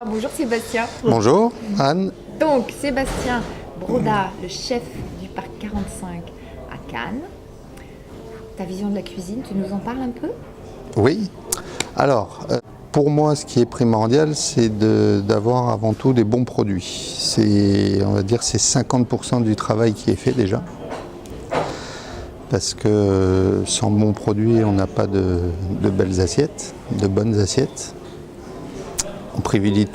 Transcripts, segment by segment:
Bonjour Sébastien. Bonjour Anne. Donc Sébastien Broda, le chef du parc 45 à Cannes. Ta vision de la cuisine, tu nous en parles un peu? Oui. Alors, pour moi, ce qui est primordial, c'est d'avoir avant tout des bons produits. On va dire, c'est 50% du travail qui est fait déjà. Parce que sans bons produits, on n'a pas de belles assiettes, de bonnes assiettes. On privilégie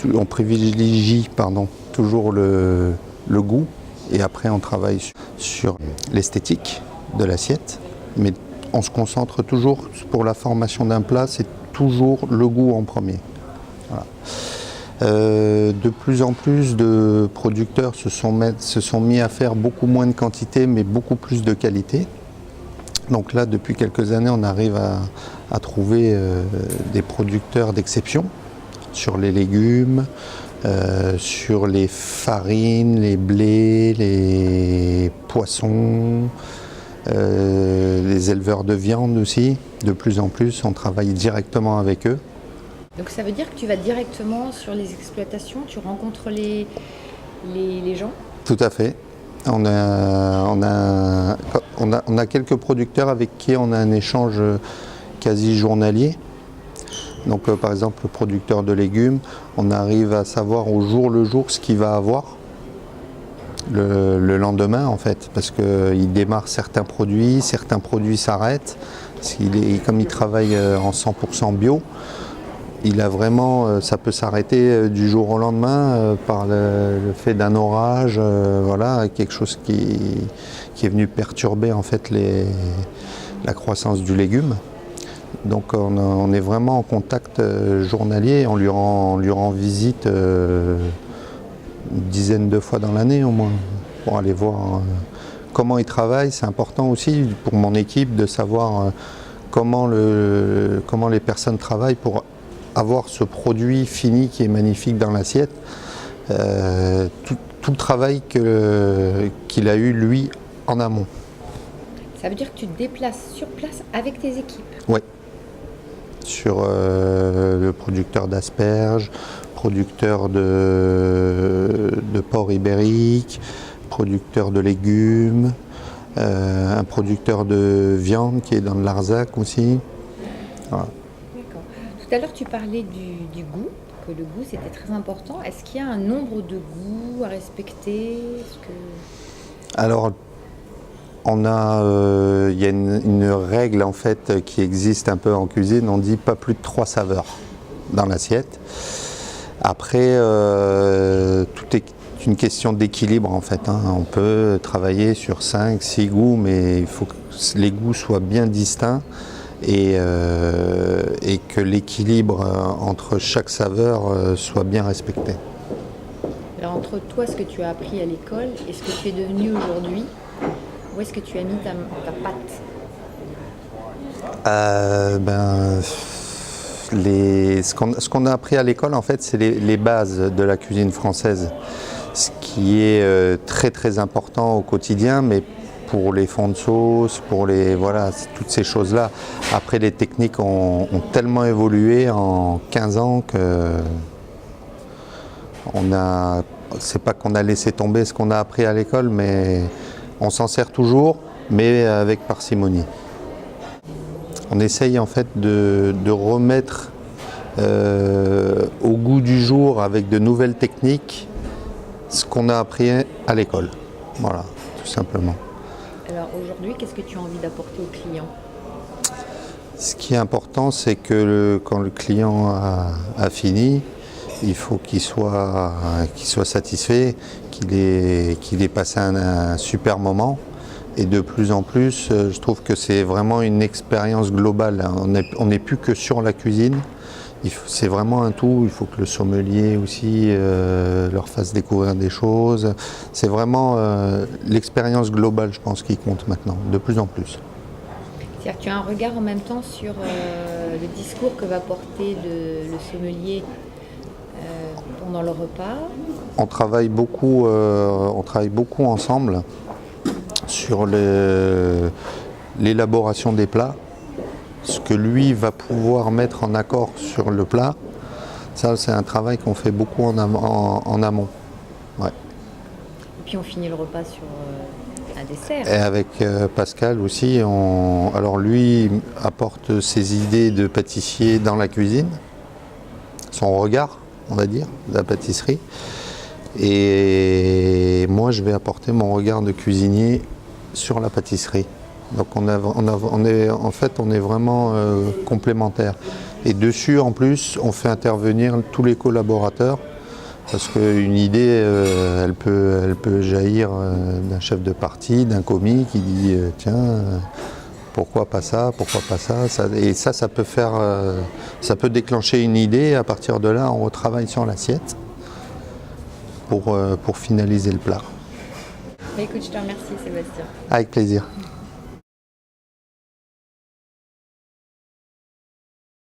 toujours le goût et après on travaille sur l'esthétique de l'assiette. Mais on se concentre toujours pour la formation d'un plat, c'est toujours le goût en premier. Voilà. De plus en plus de producteurs se sont mis à faire beaucoup moins de quantité mais beaucoup plus de qualité. Donc là, depuis quelques années, on arrive à trouver des producteurs d'exception sur les légumes, sur les farines, les blés, les poissons, les éleveurs de viande aussi. De plus en plus, on travaille directement avec eux. Donc ça veut dire que tu vas directement sur les exploitations, tu rencontres les gens? Tout à fait. On a quelques producteurs avec qui on a un échange quasi journalier. Donc par exemple le producteur de légumes, on arrive à savoir au jour le jour ce qu'il va avoir le lendemain en fait, parce qu'il démarre certains produits s'arrêtent. Comme il travaille en 100% bio, il a vraiment, ça peut s'arrêter du jour au lendemain par le fait d'un orage, voilà, quelque chose qui est venu perturber en fait la croissance du légume. Donc on est vraiment en contact journalier, on lui rend visite une dizaine de fois dans l'année au moins, pour aller voir comment il travaille. C'est important aussi pour mon équipe de savoir comment les personnes travaillent pour avoir ce produit fini qui est magnifique dans l'assiette. Tout le travail qu'il a eu lui en amont. Ça veut dire que tu te déplaces sur place avec tes équipes? Oui. Sur le producteur d'asperges, producteur de porc ibérique, producteur de légumes, un producteur de viande qui est dans le Larzac aussi. Voilà. D'accord. Tout à l'heure tu parlais du goût, que le goût c'était très important. Est-ce qu'il y a un nombre de goûts à respecter? Alors, il y a une règle en fait qui existe un peu en cuisine, on dit pas plus de 3 saveurs dans l'assiette. Après, tout est une question d'équilibre en fait. On peut travailler sur 5-6 goûts, mais il faut que les goûts soient bien distincts et que l'équilibre entre chaque saveur soit bien respecté. Alors entre toi, ce que tu as appris à l'école et ce que tu es devenu aujourd'hui, où est-ce que tu as mis ta patte? Ce qu'on a appris à l'école, en fait, c'est les bases de la cuisine française. Ce qui est très très important au quotidien, mais pour les fonds de sauce, voilà, toutes ces choses-là. Après, les techniques ont tellement évolué en 15 ans que c'est pas qu'on a laissé tomber ce qu'on a appris à l'école, mais on s'en sert toujours, mais avec parcimonie. On essaye en fait de remettre au goût du jour avec de nouvelles techniques ce qu'on a appris à l'école. Voilà, tout simplement. Alors aujourd'hui, qu'est-ce que tu as envie d'apporter aux clients? Ce qui est important, c'est que quand le client a fini, il faut qu'il soit satisfait, qu'il ait passé un super moment. Et de plus en plus, je trouve que c'est vraiment une expérience globale. On n'est plus que sur la cuisine. C'est vraiment un tout. Il faut que le sommelier aussi leur fasse découvrir des choses. C'est vraiment l'expérience globale, je pense, qui compte maintenant, de plus en plus. C'est-à-dire que tu as un regard en même temps sur le discours que va porter le sommelier pendant le repas. On travaille beaucoup ensemble sur l'élaboration des plats, ce que lui va pouvoir mettre en accord sur le plat. Ça, c'est un travail qu'on fait beaucoup en amont. Ouais. Et puis on finit le repas sur un dessert. Et avec Pascal aussi, alors lui apporte ses idées de pâtissier dans la cuisine, son regard, on va dire, de la pâtisserie. Et moi, je vais apporter mon regard de cuisinier sur la pâtisserie. Donc on est vraiment complémentaires. Et dessus, en plus, on fait intervenir tous les collaborateurs. Parce qu'une idée, elle peut jaillir d'un chef de parti, d'un commis qui dit tiens, pourquoi pas ça, et ça peut faire, ça peut déclencher une idée. Et à partir de là, on retravaille sur l'assiette pour finaliser le plat. Écoute, je te remercie Sébastien. Avec plaisir.